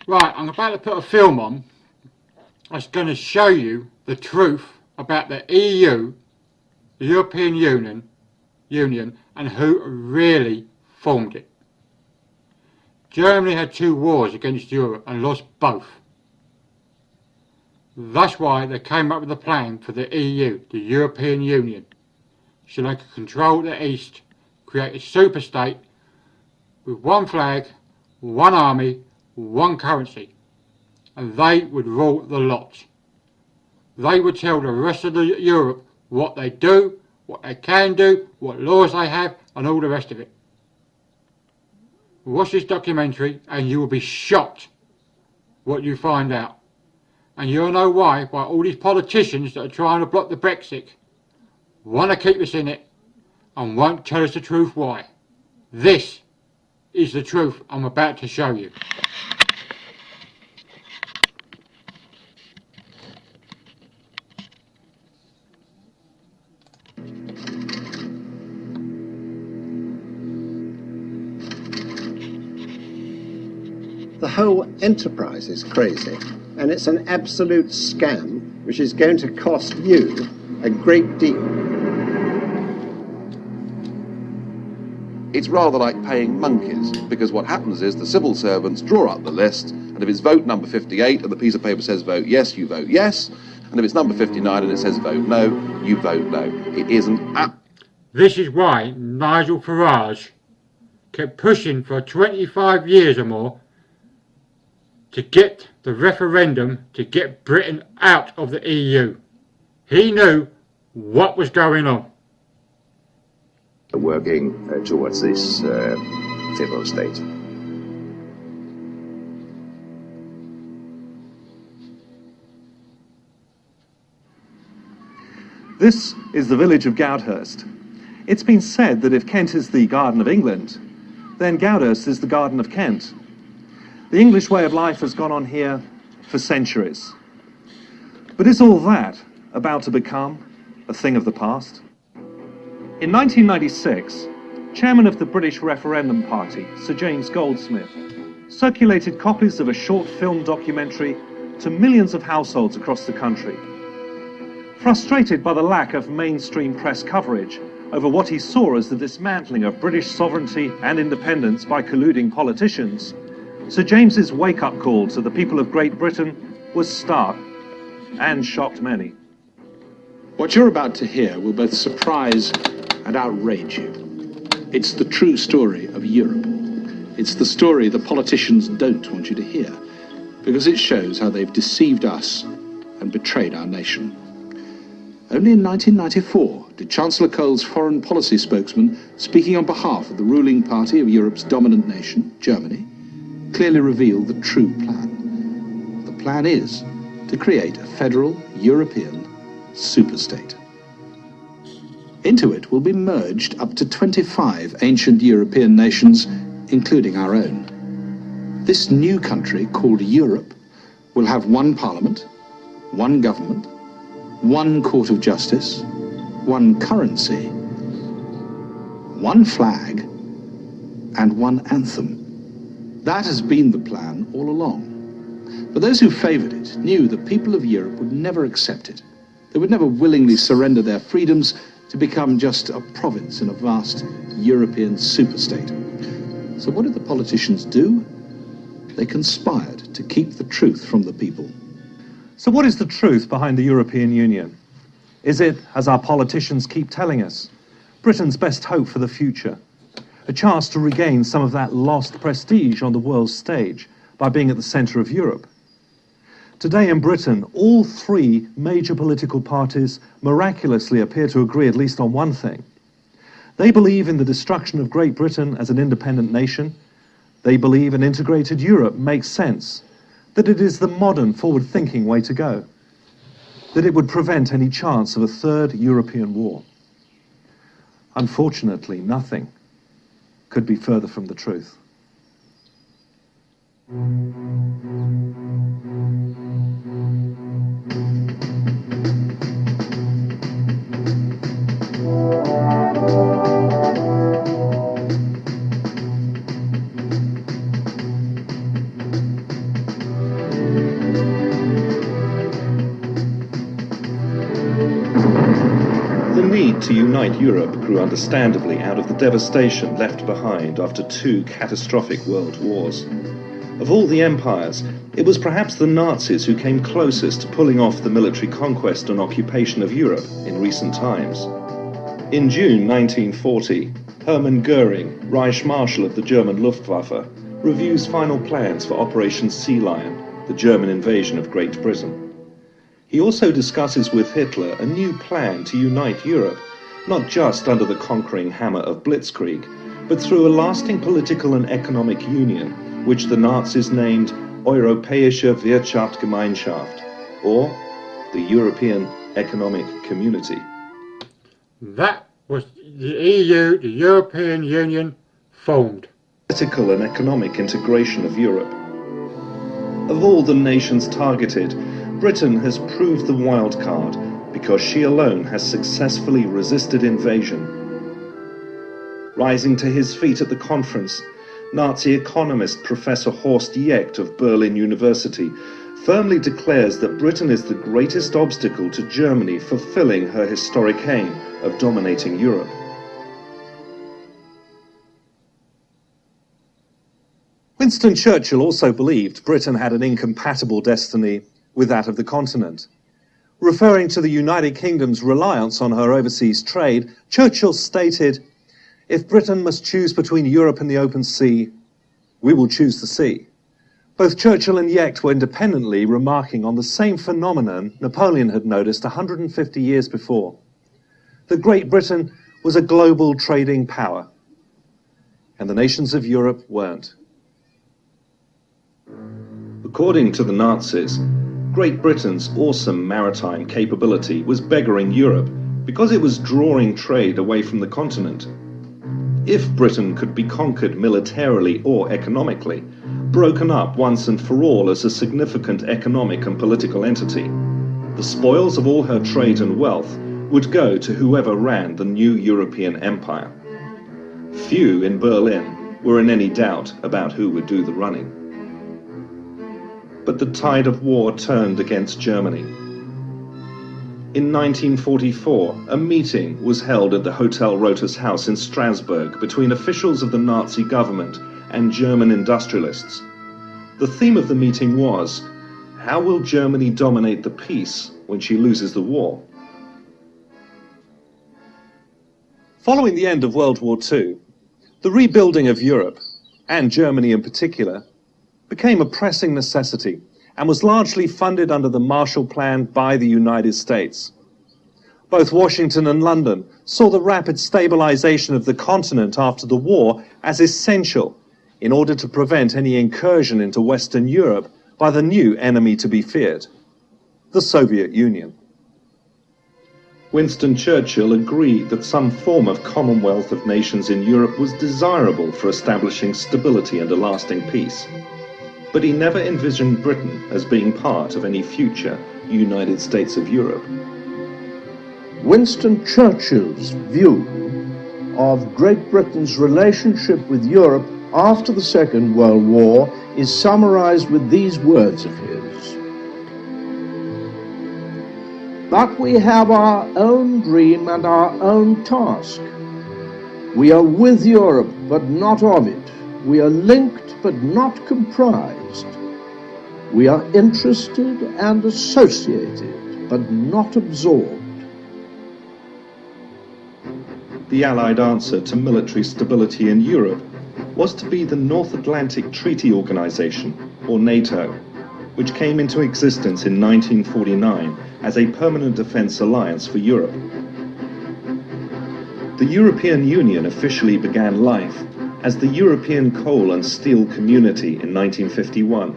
Right, I'm about to put a film on that's going to show you the truth about the EU, the European Union, and who really formed it. Germany had 2 wars against Europe and lost both. That's why they came up with a plan for the EU, the European Union, so they could control the East, create a super state with one flag, one army, one currency, and they would rule the lot. They would tell the rest of Europe what they do, what they can do, what laws they have, and all the rest of it. Watch this documentary and you will be shocked what you find out. And you'll know why all these politicians that are trying to block the Brexit want to keep us in it and won't tell us the truth why. This is the truth I'm about to show you. The whole enterprise is crazy, and it's an absolute scam which is going to cost you a great deal. It's rather like paying monkeys, because what happens is the civil servants draw up the list, and if it's vote number 58 and the piece of paper says vote yes, you vote yes, and if it's number 59 and it says vote no, you vote no. It isn't This is why Nigel Farage kept pushing for 25 years or more to get the referendum to get Britain out of the EU. He knew what was going on. Working towards this federal state. This is the village of Goudhurst. It's been said that if Kent is the Garden of England, then Goudhurst is the Garden of Kent. The English way of life has gone on here for centuries. But is all that about to become a thing of the past? In 1996, chairman of the British Referendum Party, Sir James Goldsmith, circulated copies of a short film documentary to millions of households across the country. Frustrated by the lack of mainstream press coverage over what he saw as the dismantling of British sovereignty and independence by colluding politicians, Sir James's wake-up call to the people of Great Britain was stark and shocked many. What you're about to hear will both surprise and outrage you. It's the true story of Europe. It's the story the politicians don't want you to hear, because it shows how they've deceived us and betrayed our nation. Only in 1994 did Chancellor Kohl's foreign policy spokesman, speaking on behalf of the ruling party of Europe's dominant nation, Germany, clearly reveal the true plan. The plan is to create a federal European superstate. Into it will be merged up to 25 ancient European nations, including our own. This new country, called Europe, will have one parliament, one government, one court of justice, one currency, one flag, and one anthem. That has been the plan all along. But those who favoured it knew the people of Europe would never accept it. They would never willingly surrender their freedoms to become just a province in a vast European superstate. So what did the politicians do? They conspired to keep the truth from the people. So what is the truth behind the European Union? Is it, as our politicians keep telling us, Britain's best hope for the future? A chance to regain some of that lost prestige on the world stage by being at the centre of Europe? Today in Britain, all 3 major political parties miraculously appear to agree at least on one thing. They believe in the destruction of Great Britain as an independent nation. They believe an integrated Europe makes sense, that it is the modern, forward-thinking way to go, that it would prevent any chance of a third European war. Unfortunately, nothing could be further from the truth. to unite Europe grew understandably out of the devastation left behind after two catastrophic world wars. Of all the empires, it was perhaps the Nazis who came closest to pulling off the military conquest and occupation of Europe in recent times. In June 1940, Hermann Goering, Reich Marshal of the German Luftwaffe, reviews final plans for Operation Sea Lion, the German invasion of Great Britain. He also discusses with Hitler a new plan to unite Europe, not just under the conquering hammer of Blitzkrieg, but through a lasting political and economic union, which the Nazis named Europäische Wirtschaftsgemeinschaft, or the European Economic Community. That was the EU, the European Union, formed. Political and economic integration of Europe. Of all the nations targeted, Britain has proved the wild card because she alone has successfully resisted invasion. Rising to his feet at the conference, Nazi economist Professor Horst Jecht of Berlin University firmly declares that Britain is the greatest obstacle to Germany fulfilling her historic aim of dominating Europe. Winston Churchill also believed Britain had an incompatible destiny with that of the continent. Referring to the United Kingdom's reliance on her overseas trade, Churchill stated, "If Britain must choose between Europe and the open sea, we will choose the sea." Both Churchill and Jecht were independently remarking on the same phenomenon Napoleon had noticed 150 years before, that Great Britain was a global trading power, and the nations of Europe weren't. According to the Nazis, Great Britain's awesome maritime capability was beggaring Europe because it was drawing trade away from the continent. If Britain could be conquered militarily or economically, broken up once and for all as a significant economic and political entity, the spoils of all her trade and wealth would go to whoever ran the new European empire. Few in Berlin were in any doubt about who would do the running. But the tide of war turned against Germany. In 1944, a meeting was held at the Hotel Rotas House in Strasbourg between officials of the Nazi government and German industrialists. The theme of the meeting was, how will Germany dominate the peace when she loses the war? Following the end of World War II, the rebuilding of Europe, and Germany in particular, became a pressing necessity and was largely funded under the Marshall Plan by the United States. Both Washington and London saw the rapid stabilization of the continent after the war as essential in order to prevent any incursion into Western Europe by the new enemy to be feared, the Soviet Union. Winston Churchill agreed that some form of Commonwealth of Nations in Europe was desirable for establishing stability and a lasting peace. But he never envisioned Britain as being part of any future United States of Europe. Winston Churchill's view of Great Britain's relationship with Europe after the Second World War is summarized with these words of his. But we have our own dream and our own task. We are with Europe, but not of it. We are linked, but not comprised. We are interested and associated, but not absorbed. The Allied answer to military stability in Europe was to be the North Atlantic Treaty Organization, or NATO, which came into existence in 1949 as a permanent defense alliance for Europe. The European Union officially began life as the European Coal and Steel Community in 1951,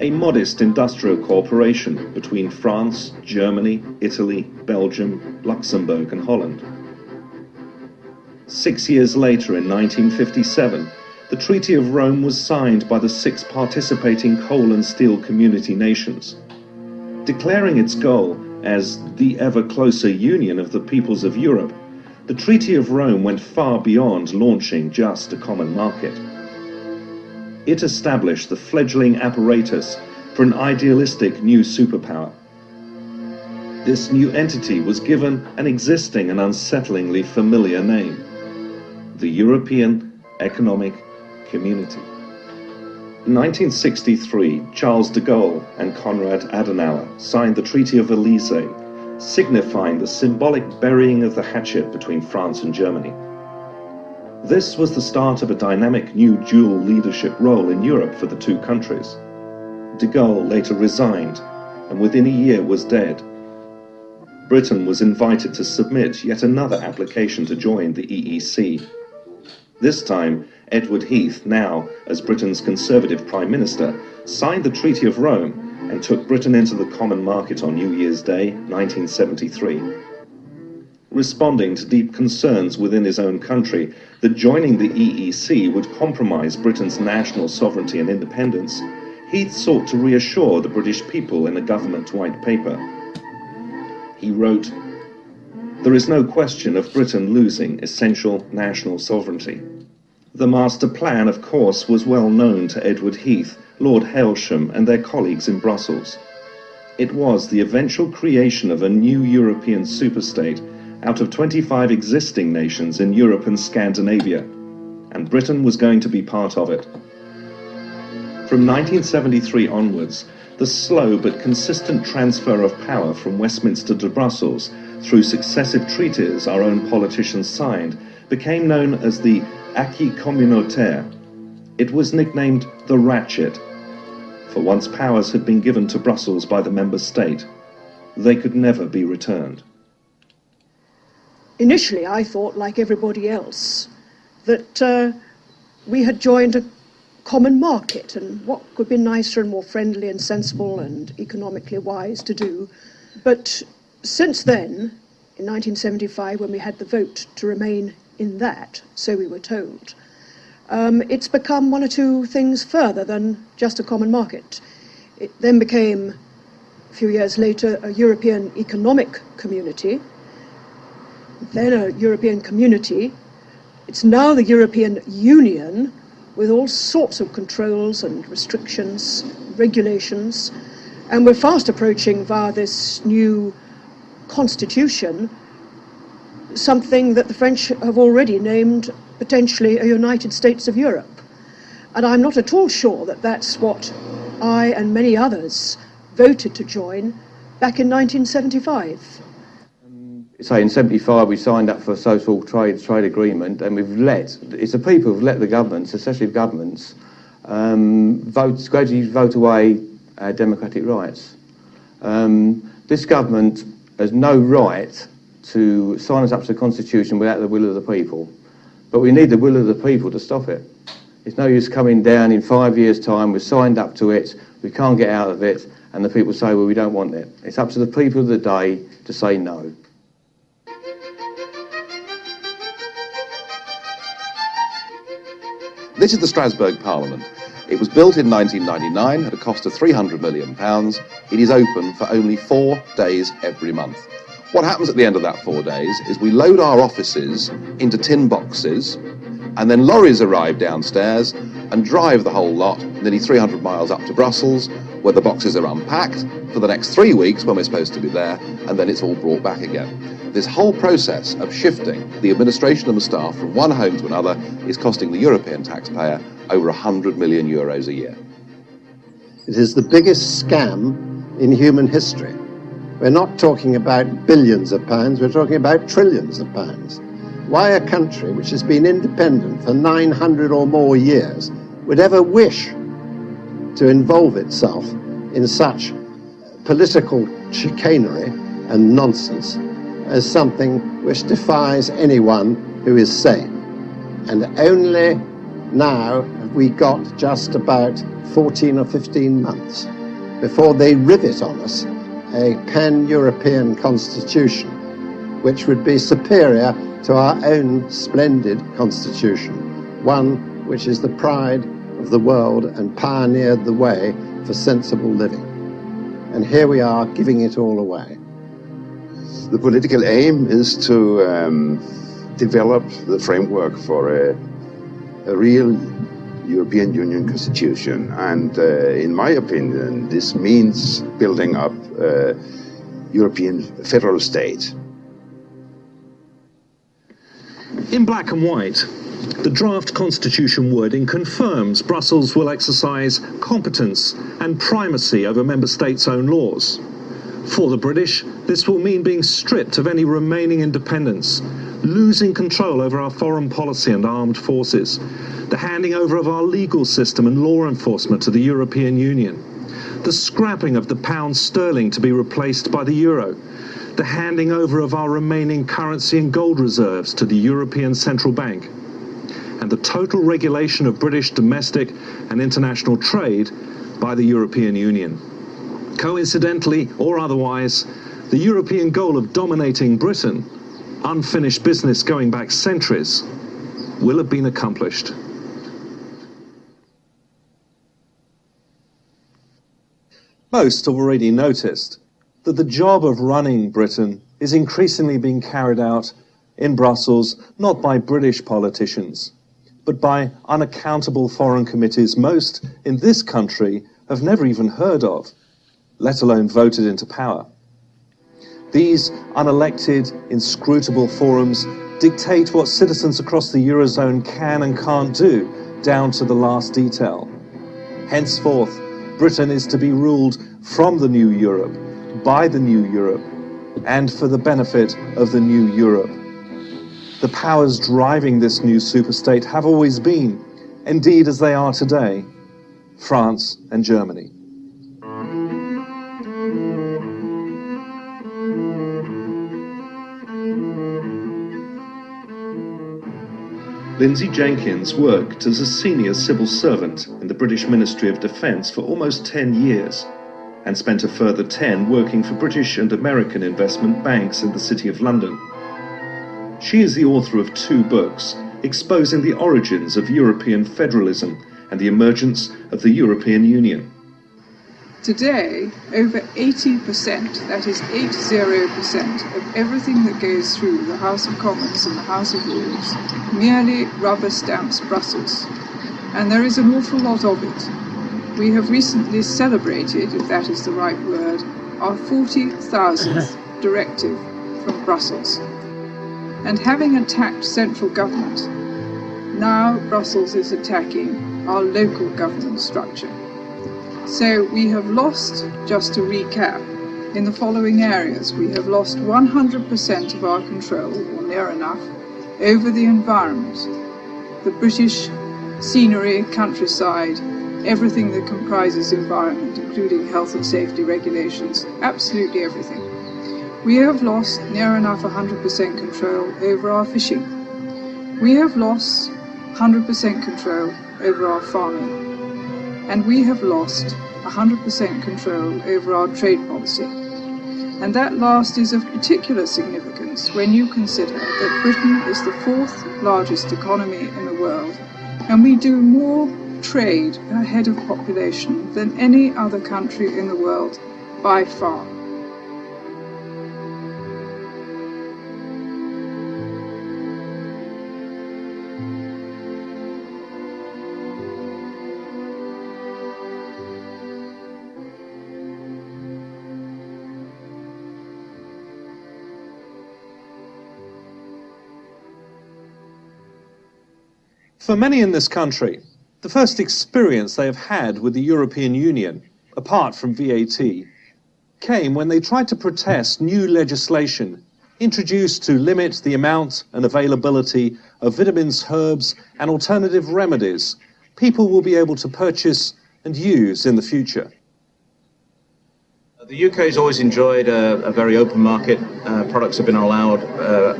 a modest industrial cooperation between France, Germany, Italy, Belgium, Luxembourg and Holland. 6 years later, in 1957, the Treaty of Rome was signed by the 6 participating coal and steel community nations. Declaring its goal as the ever closer union of the peoples of Europe, the Treaty of Rome went far beyond launching just a common market. It established the fledgling apparatus for an idealistic new superpower. This new entity was given an existing and unsettlingly familiar name: the European Economic Community. In 1963, Charles de Gaulle and Konrad Adenauer signed the Treaty of Elysee, signifying the symbolic burying of the hatchet between France and Germany. This was the start of a dynamic new dual leadership role in Europe for the two countries. De Gaulle later resigned, and within a year was dead. Britain was invited to submit yet another application to join the EEC. This time, Edward Heath, now as Britain's Conservative Prime Minister, signed the Treaty of Rome and took Britain into the common market on New Year's Day, 1973. Responding to deep concerns within his own country that joining the EEC would compromise Britain's national sovereignty and independence, Heath sought to reassure the British people in a government white paper. He wrote, "There is no question of Britain losing essential national sovereignty." The master plan, of course, was well known to Edward Heath, Lord Hailsham, and their colleagues in Brussels. It was the eventual creation of a new European superstate out of 25 existing nations in Europe and Scandinavia, and Britain was going to be part of it. From 1973 onwards, the slow but consistent transfer of power from Westminster to Brussels through successive treaties our own politicians signed became known as the acquis communautaire. It was nicknamed the ratchet, for once powers had been given to Brussels by the member state, they could never be returned. Initially, I thought, like everybody else, that we had joined a common market, and what could be nicer and more friendly and sensible and economically wise to do. But since then, in 1975, when we had the vote to remain in that, so we were told, it's become one or two things further than just a common market. It then became, a few years later, a European Economic Community, then a European Community. It's now the European Union, with all sorts of controls and restrictions, regulations, and we're fast approaching, via this new constitution, something that the French have already named potentially a United States of Europe. And I'm not at all sure that that's what I and many others voted to join back in 1975. Say in 75 we signed up for a social trade agreement, and it's the people who've let the governments, successive governments, gradually vote away our democratic rights. This government has no right to sign us up to the Constitution without the will of the people, but we need the will of the people to stop it. It's no use coming down in 5 years' time, we've signed up to it, we can't get out of it, and the people say, well, we don't want it. It's up to the people of the day to say no. This is the Strasbourg Parliament. It was built in 1999 at a cost of £300 million. It is open for only 4 days every month. What happens at the end of that 4 days is we load our offices into tin boxes, and then lorries arrive downstairs and drive the whole lot nearly 300 miles up to Brussels, where the boxes are unpacked for the next 3 weeks when we're supposed to be there, and then it's all brought back again. This whole process of shifting the administration and the staff from one home to another is costing the European taxpayer over €100 million a year. It is the biggest scam in human history. We're not talking about billions of pounds, we're talking about trillions of pounds. Why a country which has been independent for 900 or more years would ever wish to involve itself in such political chicanery and nonsense as something which defies anyone who is sane. And only now have we got just about 14 or 15 months before they rivet on us a pan-European constitution which would be superior to our own splendid constitution, one which is the pride of the world and pioneered the way for sensible living. And here we are giving it all away. The political aim is to develop the framework for a real European Union constitution, and in my opinion this means building up European federal state. In black and white, the draft constitution wording confirms Brussels will exercise competence and primacy over member states' own laws. For the British, this will mean being stripped of any remaining independence, losing control over our foreign policy and armed forces, the handing over of our legal system and law enforcement to the European Union, the scrapping of the pound sterling to be replaced by the euro, the handing over of our remaining currency and gold reserves to the European Central Bank, and the total regulation of British domestic and international trade by the European Union. Coincidentally or otherwise, the European goal of dominating Britain, unfinished business going back centuries, will have been accomplished. Most have already noticed that the job of running Britain is increasingly being carried out in Brussels, not by British politicians, but by unaccountable foreign committees most in this country have never even heard of, let alone voted into power. These unelected, inscrutable forums dictate what citizens across the Eurozone can and can't do, down to the last detail. Henceforth, Britain is to be ruled from the new Europe, by the new Europe, and for the benefit of the new Europe. The powers driving this new superstate have always been, indeed as they are today, France and Germany. Lindsay Jenkins worked as a senior civil servant in the British Ministry of Defence for almost 10 years and spent a further 10 working for British and American investment banks in the City of London. She is the author of 2 books exposing the origins of European federalism and the emergence of the European Union. Today, over 80%, that is 80%, of everything that goes through the House of Commons and the House of Lords merely rubber stamps Brussels. And there is an awful lot of it. We have recently celebrated, if that is the right word, our 40,000th directive from Brussels. And having attacked central government, now Brussels is attacking our local government structure. So we have lost, just to recap, in the following areas. We have lost 100% of our control, or near enough, over the environment, the British scenery, countryside, everything that comprises environment, including health and safety regulations, absolutely everything. We have lost near enough 100% control over our fishing. We have lost 100% control over our farming. And we have lost 100% control over our trade policy. And that last is of particular significance when you consider that Britain is the 4th largest economy in the world, and we do more trade per head of population than any other country in the world by far. For many in this country, the first experience they have had with the European Union, apart from VAT, came when they tried to protest new legislation introduced to limit the amount and availability of vitamins, herbs, and alternative remedies people will be able to purchase and use in the future. The UK has always enjoyed a very open market. Products have been allowed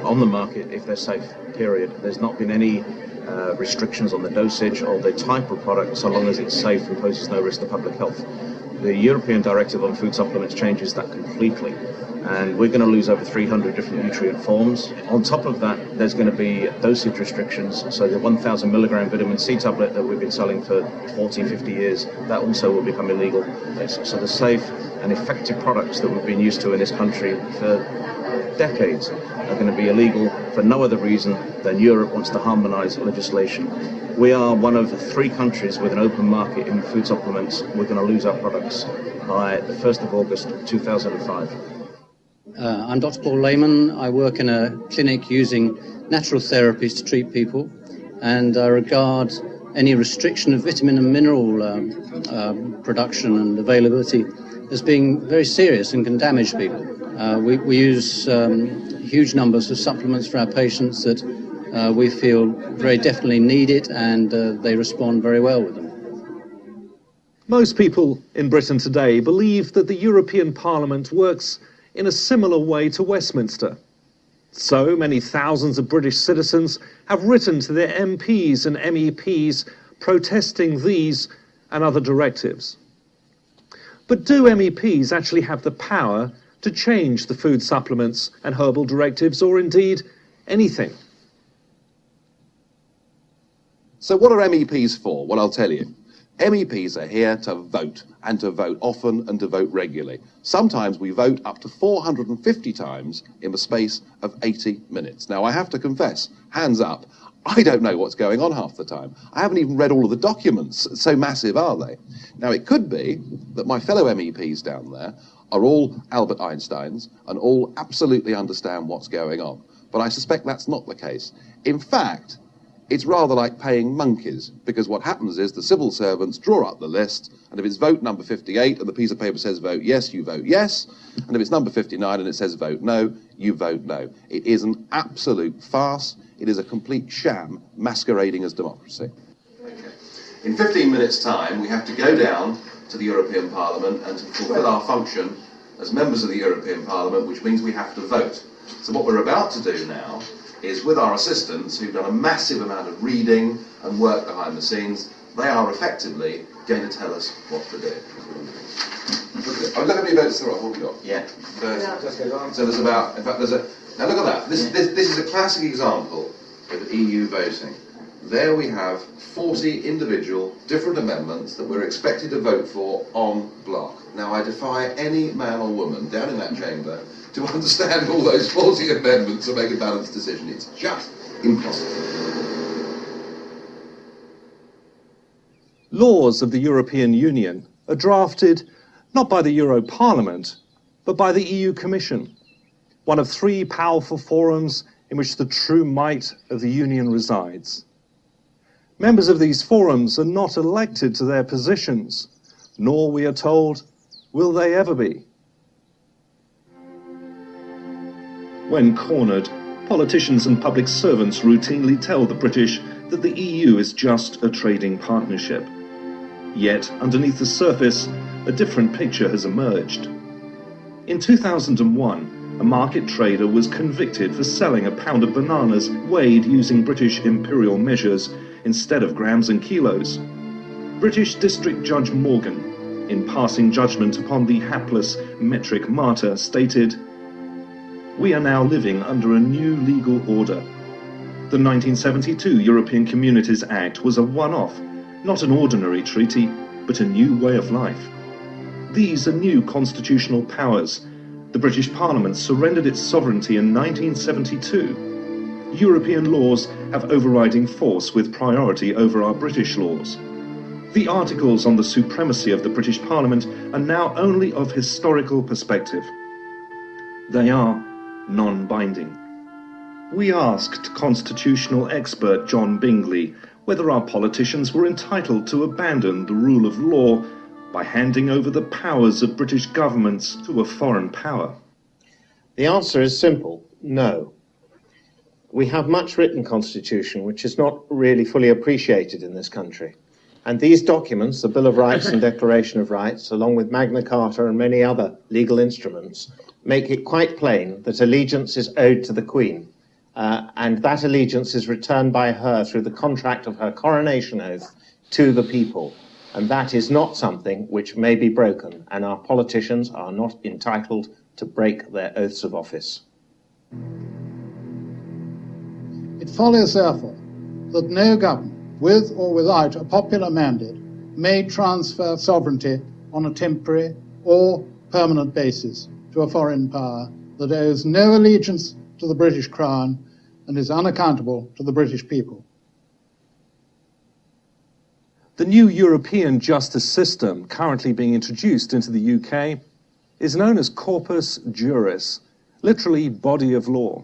on the market if they're safe, period. There's not been any restrictions on the dosage or the type of product so long as it's safe and poses no risk to public health. The European Directive on Food Supplements changes that completely, and we're going to lose over 300 different nutrient forms. On top of that, there's going to be dosage restrictions, so the 1,000 milligram vitamin C tablet that we've been selling for 40, 50 years, that also will become illegal. So the safe and effective products that we've been used to in this country for decades are going to be illegal for no other reason than Europe wants to harmonise legislation. We are one of 3 countries with an open market in food supplements. We're going to lose our products by the 1st of August 2005. I'm Dr. Paul Lehman. I work in a clinic using natural therapies to treat people, and I regard any restriction of vitamin and mineral production and availability as being very serious and can damage people. We use huge numbers of supplements for our patients that we feel very definitely need it, and they respond very well with them. Most people in Britain today believe that the European Parliament works in a similar way to Westminster. So many thousands of British citizens have written to their MPs and MEPs protesting these and other directives. But do MEPs actually have the power to change the food supplements and herbal directives, or indeed anything? So what are MEPs for? Well, I'll tell you. MEPs are here to vote, and to vote often and to vote regularly. Sometimes we vote up to 450 times in the space of 80 minutes. Now, I have to confess, hands up, I don't know what's going on half the time. I haven't even read all of the documents, so massive are they. Now, it could be that my fellow MEPs down there are all Albert Einsteins and all absolutely understand what's going on. But I suspect that's not the case. In fact, it's rather like paying monkeys, because what happens is the civil servants draw up the list, and if it's vote number 58 and the piece of paper says vote yes, you vote yes, and if it's number 59 and it says vote no, you vote no. It is an absolute farce. It is a complete sham masquerading as democracy. In 15 minutes' time, we have to go down to the European Parliament and to fulfil our function as members of the European Parliament, which means we have to vote. So what we're about to do now is, with our assistants, who've done a massive amount of reading and work behind the scenes, they are effectively going to tell us what to do. Look at me votes there. What have we got? Yeah. So there's about, in fact, now look at that. This is a classic example of EU voting. There we have 40 individual different amendments that we're expected to vote for en bloc. Now, I defy any man or woman down in that chamber to understand all those 40 amendments and make a balanced decision. It's just impossible. Laws of the European Union are drafted not by the Euro Parliament, but by the EU Commission, one of three powerful forums in which the true might of the Union resides. Members of these forums are not elected to their positions, nor, we are told, will they ever be. When cornered, politicians and public servants routinely tell the British that the EU is just a trading partnership. Yet, underneath the surface, a different picture has emerged. In 2001, a market trader was convicted for selling a pound of bananas weighed using British imperial measures instead of grams and kilos. British District Judge Morgan, in passing judgment upon the hapless metric martyr, stated, "We are now living under a new legal order. The 1972 European Communities Act was a one-off, not an ordinary treaty, but a new way of life. These are new constitutional powers. The British Parliament surrendered its sovereignty in 1972. European laws have overriding force with priority over our British laws. The articles on the supremacy of the British Parliament are now only of historical perspective. They are non-binding." We asked constitutional expert John Bingley whether our politicians were entitled to abandon the rule of law by handing over the powers of British governments to a foreign power. The answer is simple: no. We have much written constitution which is not really fully appreciated in this country. And these documents, the Bill of Rights and Declaration of Rights, along with Magna Carta and many other legal instruments, make it quite plain that allegiance is owed to the Queen, and that allegiance is returned by her through the contract of her coronation oath to the people. And that is not something which may be broken, and our politicians are not entitled to break their oaths of office. It follows, therefore, that no government, with or without a popular mandate, may transfer sovereignty on a temporary or permanent basis to a foreign power that owes no allegiance to the British Crown and is unaccountable to the British people. The new European justice system currently being introduced into the UK is known as Corpus Juris, literally body of law.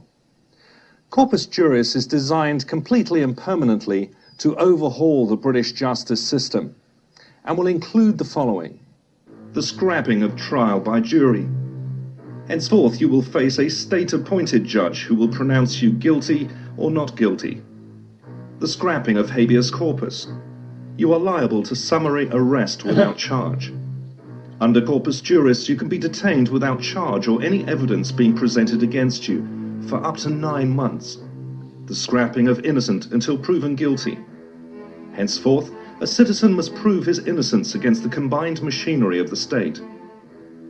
Corpus Juris is designed completely and permanently to overhaul the British justice system and will include the following: the scrapping of trial by jury. Henceforth, you will face a state-appointed judge who will pronounce you guilty or not guilty. The scrapping of habeas corpus. You are liable to summary arrest without charge. Under Corpus Juris, you can be detained without charge or any evidence being presented against you for up to 9 months. The scrapping of innocent until proven guilty. Henceforth, a citizen must prove his innocence against the combined machinery of the state.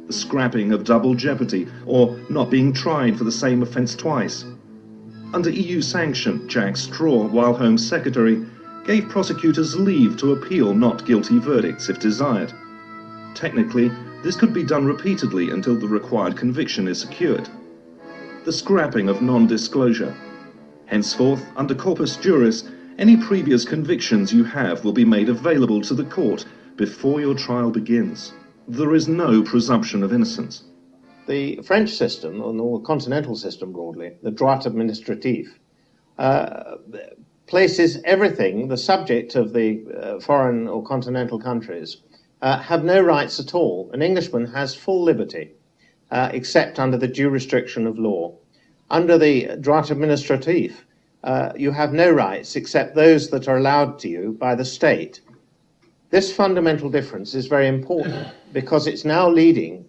The scrapping of double jeopardy, or not being tried for the same offence twice. Under EU sanction, Jack Straw, while Home Secretary, gave prosecutors leave to appeal not guilty verdicts if desired. Technically, this could be done repeatedly until the required conviction is secured. The scrapping of non-disclosure. Henceforth, under Corpus Juris, any previous convictions you have will be made available to the court before your trial begins. There is no presumption of innocence. The French system, or the continental system broadly, the droit administratif, places everything, the subject of the foreign or continental countries, have no rights at all. An Englishman has full liberty, except under the due restriction of law. Under the droit administratif, you have no rights except those that are allowed to you by the state. This fundamental difference is very important because it's now leading,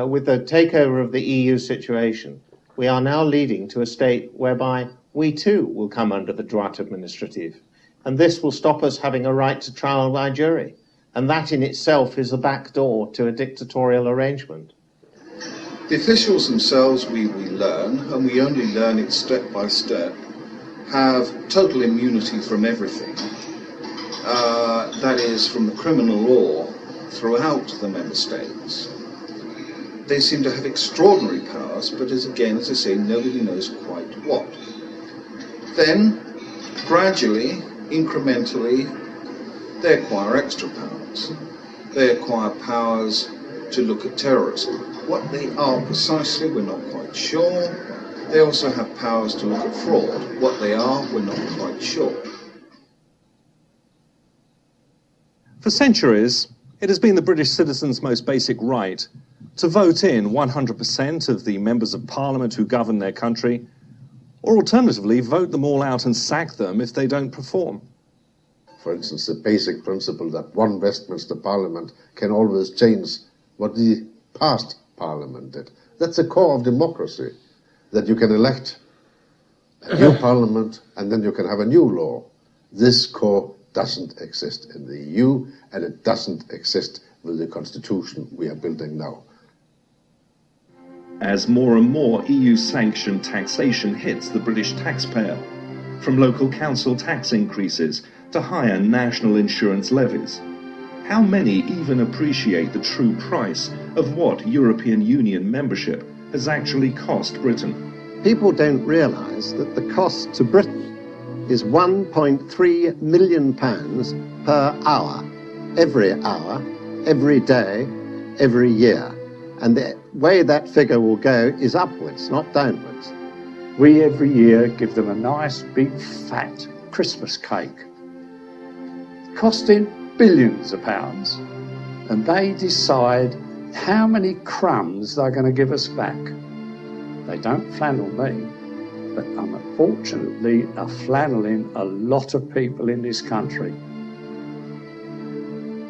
with the takeover of the EU situation, we are now leading to a state whereby we too will come under the droit administratif. And this will stop us having a right to trial by jury. And that in itself is a backdoor to a dictatorial arrangement. The officials themselves, we learn, and we only learn it step by step, have total immunity from everything. That is, from the criminal law throughout the member states. They seem to have extraordinary powers, but as I say, nobody knows quite what. Then, gradually, incrementally, they acquire extra powers. They acquire powers to look at terrorism. What they are precisely, we're not quite sure. They also have powers to look at fraud. What they are, we're not quite sure. For centuries, it has been the British citizen's most basic right to vote in 100% of the members of Parliament who govern their country, or alternatively, vote them all out and sack them if they don't perform. For instance, the basic principle that one Westminster Parliament can always change what the past Parliament did. That's the core of democracy, that you can elect a new Parliament and then you can have a new law. This core doesn't exist in the EU, and it doesn't exist with the constitution we are building now. As more and more EU-sanctioned taxation hits the British taxpayer, from local council tax increases to higher national insurance levies, how many even appreciate the true price of what European Union membership has actually cost Britain? People don't realise that the cost to Britain is £1.3 million per hour, every day, every year. And the way that figure will go is upwards, not downwards. We every year give them a nice big fat Christmas cake, costing billions of pounds, and they decide how many crumbs they're going to give us back. They don't flannel me, but unfortunately are flanneling a lot of people in this country.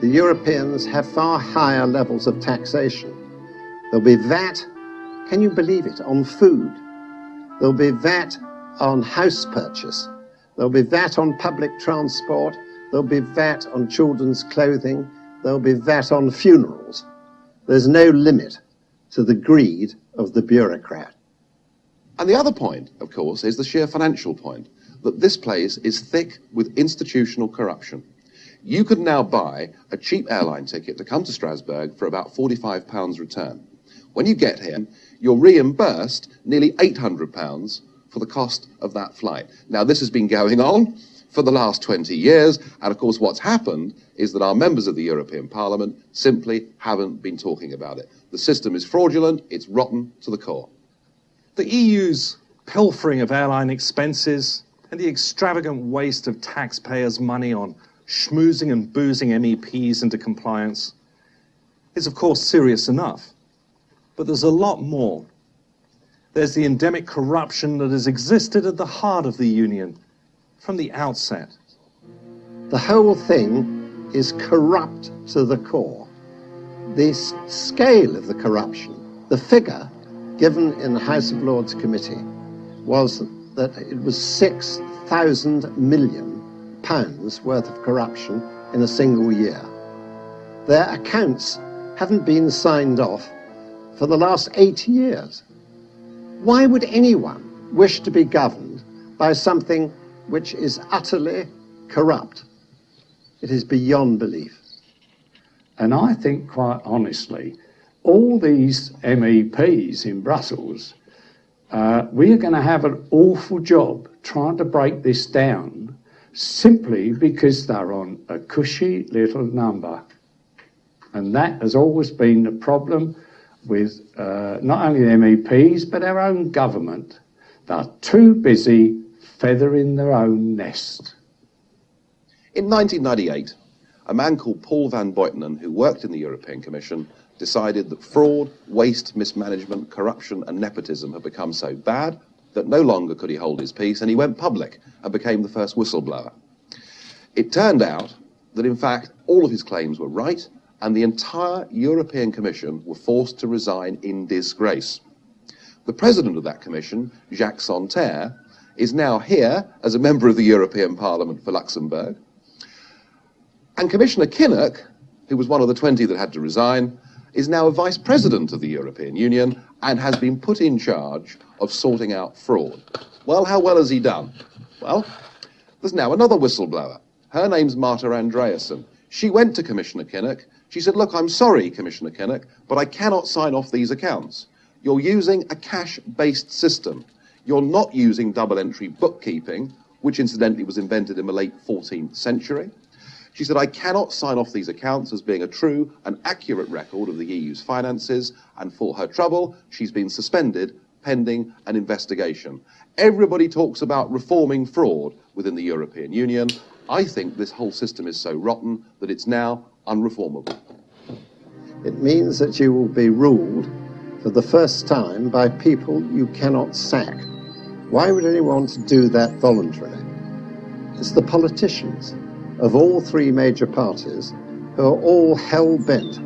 The Europeans have far higher levels of taxation. There'll be VAT, can you believe it, on food. There'll be VAT on house purchase. There'll be VAT on public transport. There'll be VAT on children's clothing. There'll be VAT on funerals. There's no limit to the greed of the bureaucrat. And the other point, of course, is the sheer financial point, that this place is thick with institutional corruption. You could now buy a cheap airline ticket to come to Strasbourg for about £45 return. When you get here, you're reimbursed nearly £800 for the cost of that flight. Now, this has been going on for the last 20 years, and of course what's happened is that our members of the European Parliament simply haven't been talking about it. The system is fraudulent, it's rotten to the core. The EU's pilfering of airline expenses and the extravagant waste of taxpayers' money on schmoozing and boozing MEPs into compliance is, of course, serious enough. But there's a lot more. There's the endemic corruption that has existed at the heart of the Union from the outset. The whole thing is corrupt to the core. The scale of the corruption, the figure given in the House of Lords Committee was that it was £6,000 million worth of corruption in a single year. Their accounts haven't been signed off for the last 8 years. Why would anyone wish to be governed by something which is utterly corrupt? It is beyond belief. And I think, quite honestly, all these MEPs in Brussels, we are going to have an awful job trying to break this down simply because they're on a cushy little number. And that has always been the problem with not only the MEPs, but our own government. They're too busy feathering their own nest. In 1998, a man called Paul van Buitenen, who worked in the European Commission, decided that fraud, waste, mismanagement, corruption and nepotism had become so bad that no longer could he hold his peace, and he went public and became the first whistleblower. It turned out that, in fact, all of his claims were right, and the entire European Commission were forced to resign in disgrace. The president of that commission, Jacques Santer, is now here as a member of the European Parliament for Luxembourg. And Commissioner Kinnock, who was one of the 20 that had to resign, is now a vice president of the European Union and has been put in charge of sorting out fraud. Well, how well has he done? Well, there's now another whistleblower. Her name's Marta Andreasen. She went to Commissioner Kinnock. She said, look, I'm sorry, Commissioner Kinnock, but I cannot sign off these accounts. You're using a cash-based system. You're not using double-entry bookkeeping, which incidentally was invented in the late 14th century. She said, I cannot sign off these accounts as being a true and accurate record of the EU's finances, and for her trouble, she's been suspended pending an investigation. Everybody talks about reforming fraud within the European Union. I think this whole system is so rotten that it's now unreformable. It means that you will be ruled for the first time by people you cannot sack. Why would anyone want to do that voluntarily? It's the politicians of all three major parties who are all hell-bent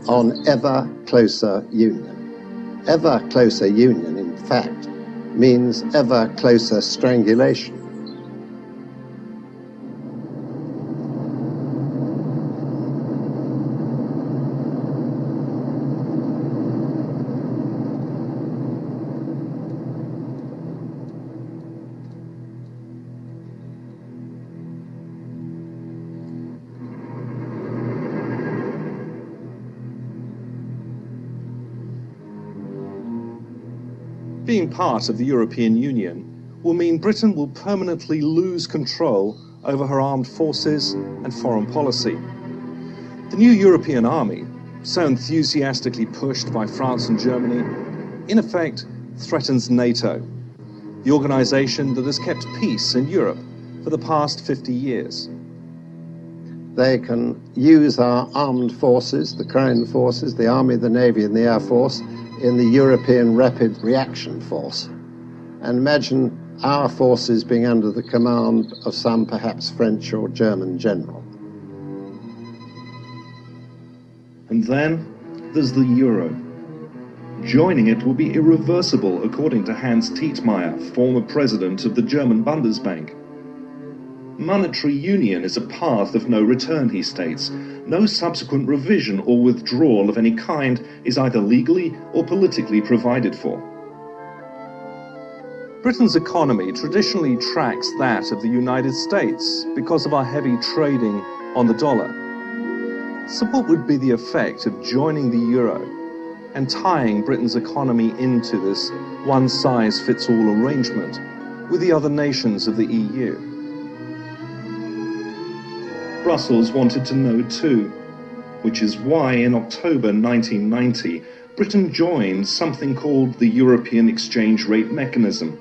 on ever closer union. Ever closer union, in fact, means ever closer strangulation. Being part of the European Union will mean Britain will permanently lose control over her armed forces and foreign policy. The new European army, so enthusiastically pushed by France and Germany, in effect threatens NATO, the organization that has kept peace in Europe for the past 50 years. They can use our armed forces, the Crown forces, the Army, the Navy and the Air Force, in the European Rapid Reaction Force. And imagine our forces being under the command of some perhaps French or German general. And then there's the euro. Joining it will be irreversible, according to Hans Tietmeyer, former president of the German Bundesbank. Monetary union is a path of no return, he states. No subsequent revision or withdrawal of any kind is either legally or politically provided for. Britain's economy traditionally tracks that of the United States because of our heavy trading on the dollar. So what would be the effect of joining the euro and tying Britain's economy into this one-size-fits-all arrangement with the other nations of the EU? Brussels wanted to know too, which is why in October 1990, Britain joined something called the European Exchange Rate Mechanism,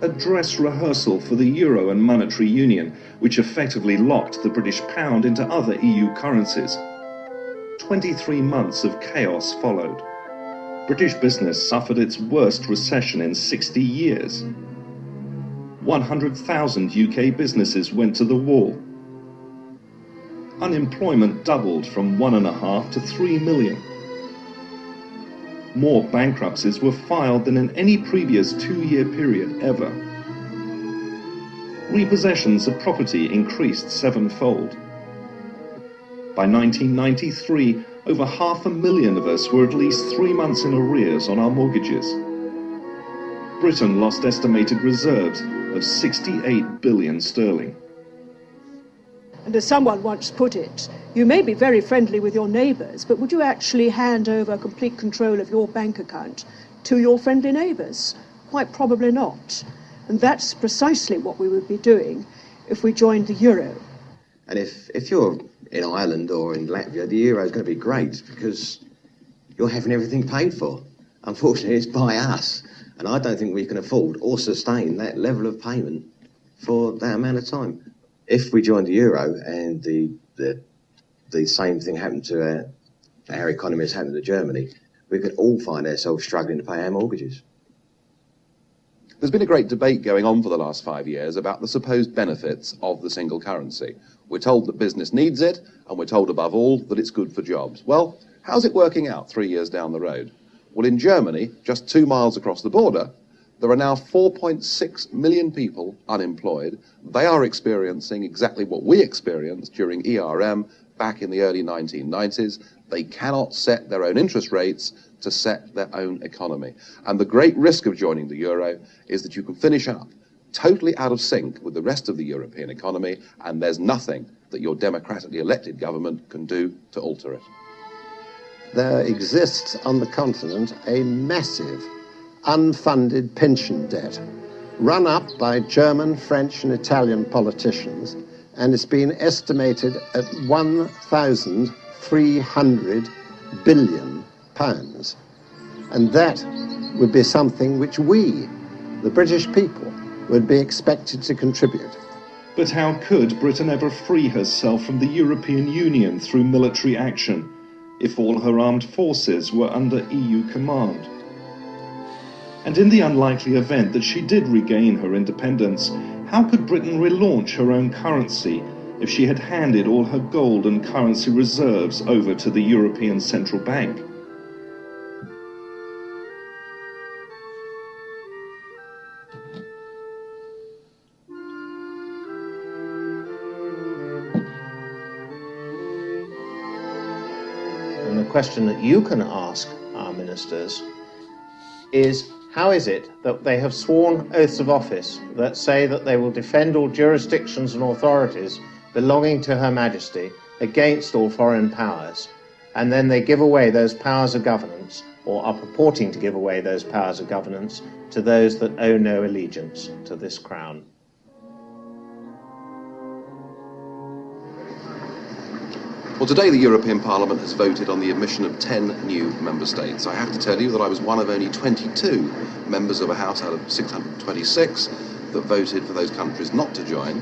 a dress rehearsal for the euro and monetary union, which effectively locked the British pound into other EU currencies. 23 months of chaos followed. British business suffered its worst recession in 60 years. 100,000 UK businesses went to the wall. Unemployment doubled from 1.5 to 3 million. More bankruptcies were filed than in any previous 2-year period ever. Repossessions of property increased 7-fold. By 1993, over 500,000 of us were at least 3 months in arrears on our mortgages. Britain lost estimated reserves of 68 billion sterling. And as someone once put it, you may be very friendly with your neighbours, but would you actually hand over complete control of your bank account to your friendly neighbours? Quite probably not. And that's precisely what we would be doing if we joined the euro. And if you're in Ireland or in Latvia, the euro is going to be great because you're having everything paid for. Unfortunately, it's by us. And I don't think we can afford or sustain that level of payment for that amount of time. If we joined the euro and the same thing happened to our economy as happened to Germany, we could all find ourselves struggling to pay our mortgages. There's been a great debate going on for the last 5 years about the supposed benefits of the single currency. We're told that business needs it, and we're told above all that it's good for jobs. Well, how's it working out 3 years down the road? Well, in Germany, just 2 miles across the border, there are now 4.6 million people unemployed. They are experiencing exactly what we experienced during ERM back in the early 1990s. They cannot set their own interest rates to set their own economy. And the great risk of joining the euro is that you can finish up totally out of sync with the rest of the European economy, and there's nothing that your democratically elected government can do to alter it. There exists on the continent a massive unfunded pension debt run up by German, French and Italian politicians, and it's been estimated at £1,300 billion. And that would be something which we, the British people, would be expected to contribute. But how could Britain ever free herself from the European Union through military action if all her armed forces were under EU command? And in the unlikely event that she did regain her independence, how could Britain relaunch her own currency if she had handed all her gold and currency reserves over to the European Central Bank? And the question that you can ask our ministers is, how is it that they have sworn oaths of office that say that they will defend all jurisdictions and authorities belonging to Her Majesty against all foreign powers, and then they give away those powers of governance, or are purporting to give away those powers of governance, to those that owe no allegiance to this crown? Well, today the European Parliament has voted on the admission of 10 new member states. I have to tell you that I was one of only 22 members of a House out of 626 that voted for those countries not to join.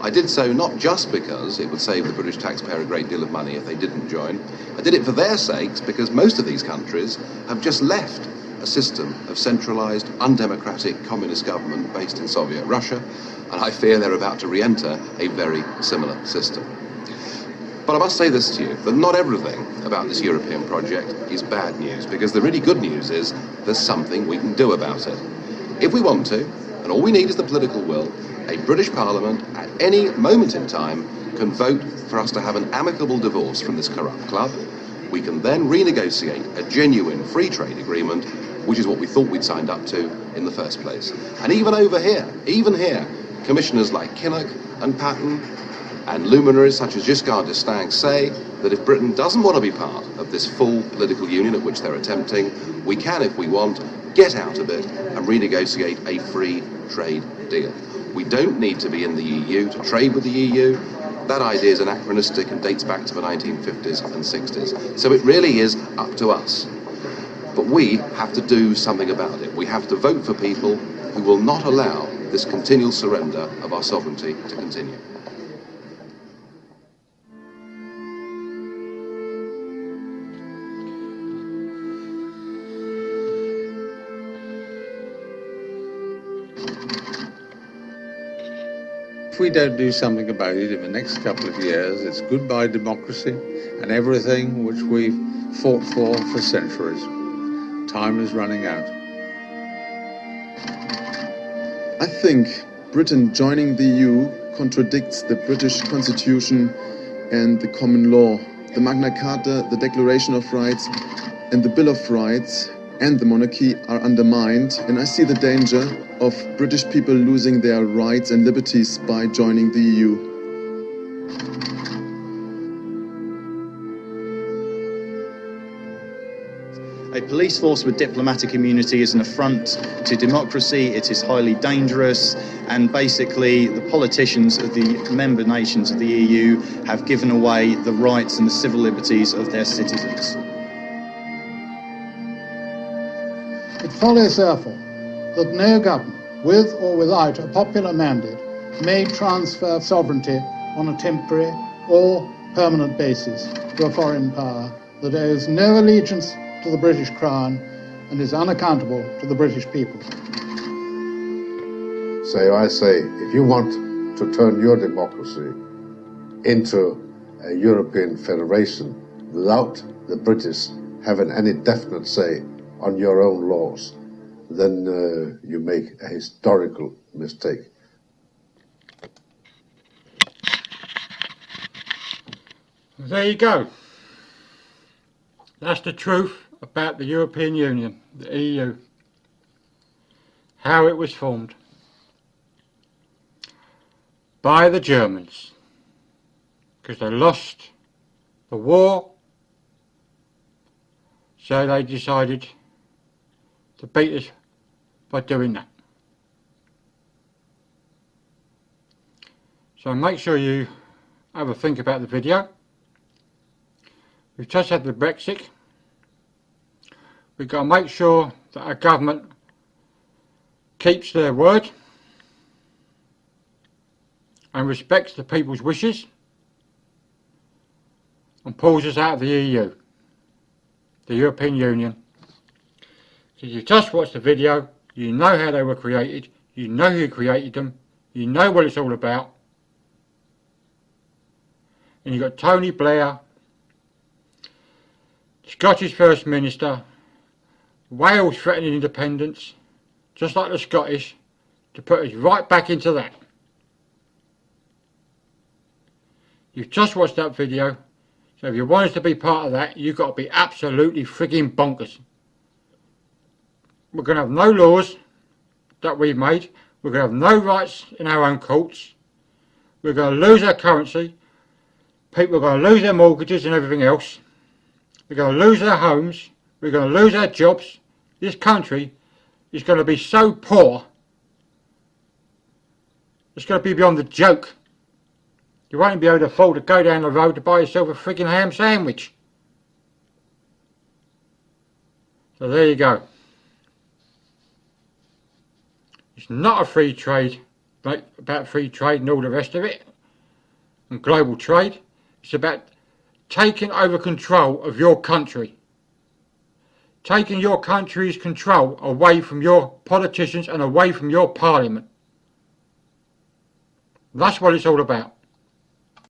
I did so not just because it would save the British taxpayer a great deal of money if they didn't join. I did it for their sakes because most of these countries have just left a system of centralised, undemocratic communist government based in Soviet Russia, and I fear they're about to re-enter a very similar system. But I must say this to you, that not everything about this European project is bad news, because the really good news is there's something we can do about it. If we want to, and all we need is the political will, a British Parliament at any moment in time can vote for us to have an amicable divorce from this corrupt club. We can then renegotiate a genuine free trade agreement, which is what we thought we'd signed up to in the first place. And even here, commissioners like Kinnock and Patton and luminaries such as Giscard d'Estaing say that if Britain doesn't want to be part of this full political union at which they're attempting, we can, if we want, get out of it and renegotiate a free trade deal. We don't need to be in the EU to trade with the EU. That idea is anachronistic and dates back to the 1950s and 60s. So it really is up to us. But we have to do something about it. We have to vote for people who will not allow this continual surrender of our sovereignty to continue. If we don't do something about it in the next couple of years, it's goodbye democracy and everything which we've fought for centuries. Time is running out. I think Britain joining the EU contradicts the British Constitution and the common law. The Magna Carta, the Declaration of Rights, and the Bill of Rights and the monarchy are undermined, and I see the danger of British people losing their rights and liberties by joining the EU. A police force with diplomatic immunity is an affront to democracy, it is highly dangerous, and basically the politicians of the member nations of the EU have given away the rights and the civil liberties of their citizens. It follows, therefore, that no government, with or without a popular mandate, may transfer sovereignty on a temporary or permanent basis to a foreign power that owes no allegiance to the British Crown and is unaccountable to the British people. So I say, if you want to turn your democracy into a European federation without the British having any definite say on your own laws, then you make a historical mistake. There you go. That's the truth about the European Union, the EU, how it was formed by the Germans, because they lost the war, so they decided to beat us by doing that. So make sure you have a think about the video. We've just had the Brexit. We've got to make sure that our government keeps their word and respects the people's wishes and pulls us out of the EU, the European Union. If you just watched the video, you know how they were created, you know who created them, you know what it's all about. And you've got Tony Blair, Scottish First Minister, Wales threatening independence, just like the Scottish, to put us right back into that. You've just watched that video, so if you want us to be part of that, you've got to be absolutely frigging bonkers. We're going to have no laws that we've made, we're going to have no rights in our own courts, we're going to lose our currency, people are going to lose their mortgages and everything else, we're going to lose our homes, we're going to lose our jobs. This country is going to be so poor, it's going to be beyond the joke. You won't be able to afford to go down the road to buy yourself a freaking ham sandwich. So there you go. It's not a free trade, like about free trade and all the rest of it, and global trade. It's about taking over control of your country. Taking your country's control away from your politicians and away from your parliament. That's what it's all about.